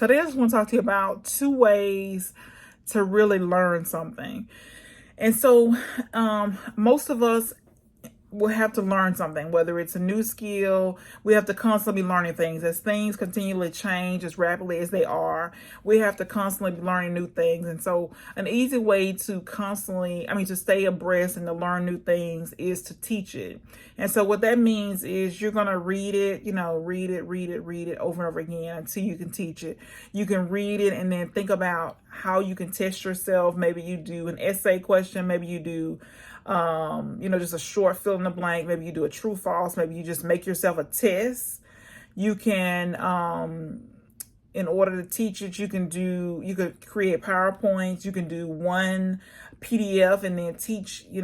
Today I just want to talk to you about 2 ways to really learn something. And so most of us will have to learn something, whether it's a new skill. We have to constantly be learning things as things continually change as rapidly as they are. We have to constantly be learning new things. And so an easy way to to stay abreast and to learn new things is to teach it. And so what that means is you're going to read it, read it over and over again until you can teach it. You can read it and then think about how you can test yourself. Maybe you do an essay question. Maybe you do just a short fill in the blank. Maybe you do a true false. Maybe you just make yourself a test. You can, in order to teach it, you could create PowerPoints. You can do one PDF and then teach, you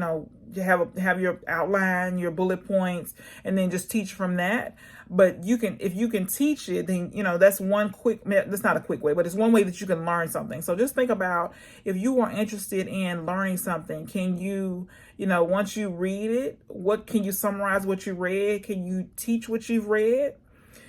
have your outline, your bullet points, and then just teach from that. But if you can teach it, then, that's that's not a quick way, but it's one way that you can learn something. So just think about, if you are interested in learning something, can you, once you read it, can you summarize what you read? Can you teach what you've read?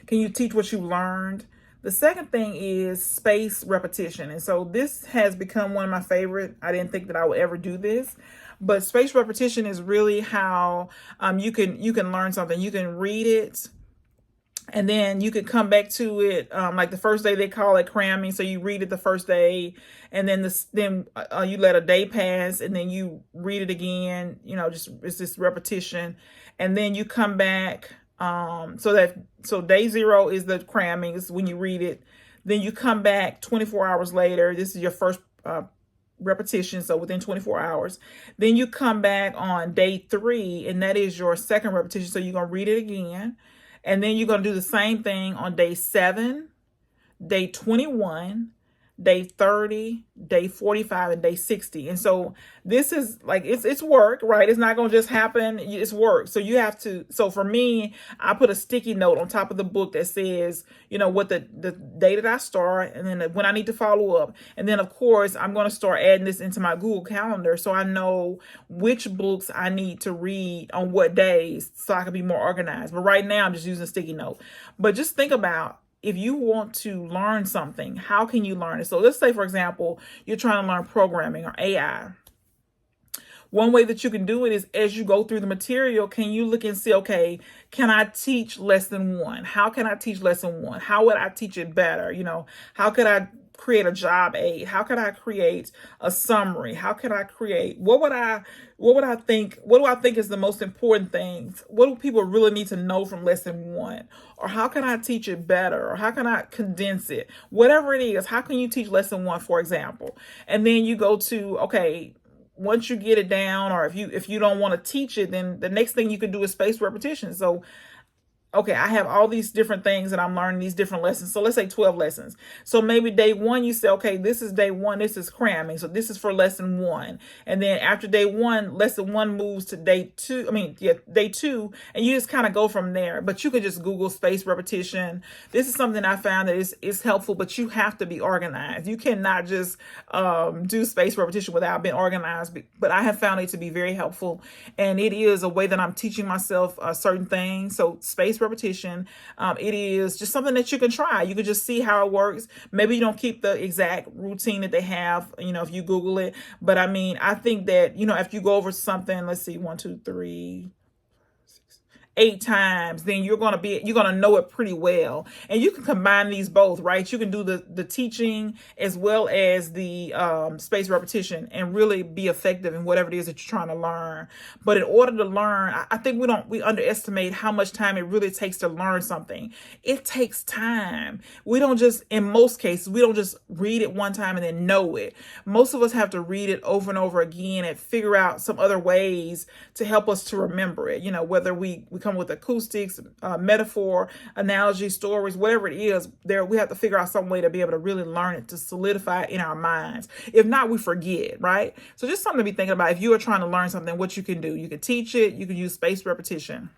Can you teach what you learned? The second thing is spaced repetition. And so this has become one of my favorite. I didn't think that I would ever do this, but spaced repetition is really how you can learn something. You can read it, and then you could come back to it. Like the first day, they call it cramming. So you read it the first day, and then you let a day pass, and then you read it again. It's this repetition, and then you come back. So day 0 is the cramming. This is when you read it. Then you come back 24 hours later. This is your first repetition. So within 24 hours, then you come back on day 3, and that is your second repetition. So you're going to read it again. And then you're going to do the same thing on day 7, day 21, day 30, day 45, and day 60. And so this is like, it's work, right? It's not going to just happen. It's work. So you have to, so for me, I put a sticky note on top of the book that says, what the day that I start, and then when I need to follow up. And then of course, I'm going to start adding this into my Google Calendar, so I know which books I need to read on what days, so I can be more organized. But right now I'm just using a sticky note. But just think about, if you want to learn something, how can you learn it? So let's say, for example, you're trying to learn programming or AI. One way that you can do it is, as you go through the material, can you look and see, okay, can I teach lesson 1? How can I teach lesson 1? How would I teach it better? How could I create a job aid? How could I create a summary? How could I create, what do I think is the most important things? What do people really need to know from lesson 1? Or how can I teach it better? Or how can I condense it? Whatever it is, how can you teach lesson 1, for example? And then you go to, okay, once you get it down, or if you don't want to teach it, then the next thing you can do is spaced repetition. So okay, I have all these different things that I'm learning, these different lessons. So let's say 12 lessons. So maybe day 1, you say, okay, this is day 1. This is cramming. So this is for lesson 1. And then after day 1, lesson 1 moves to day 2. Day 2. And you just kind of go from there. But you can just Google spaced repetition. This is something I found that is helpful, but you have to be organized. You cannot just do spaced repetition without being organized. But I have found it to be very helpful. And it is a way that I'm teaching myself certain things. So spaced repetition, it is just something that you can try. You can just see how it works. Maybe you don't keep the exact routine that they have, if you Google it. But I think that, if you go over something, let's see, 1, 2, 3, 8 times, then you're going to know it pretty well. And you can combine these both, right? You can do the teaching as well as the spaced repetition and really be effective in whatever it is that you're trying to learn. But in order to learn, I think we underestimate how much time it really takes to learn something. It takes time. In most cases, we don't just read it one time and then know it. Most of us have to read it over and over again and figure out some other ways to help us to remember it. Whether we come with acoustics, metaphor, analogy, stories, whatever it is, we have to figure out some way to be able to really learn it, to solidify it in our minds. If not, we forget, right? So just something to be thinking about. If you are trying to learn something, what you can do, you can teach it, you can use spaced repetition.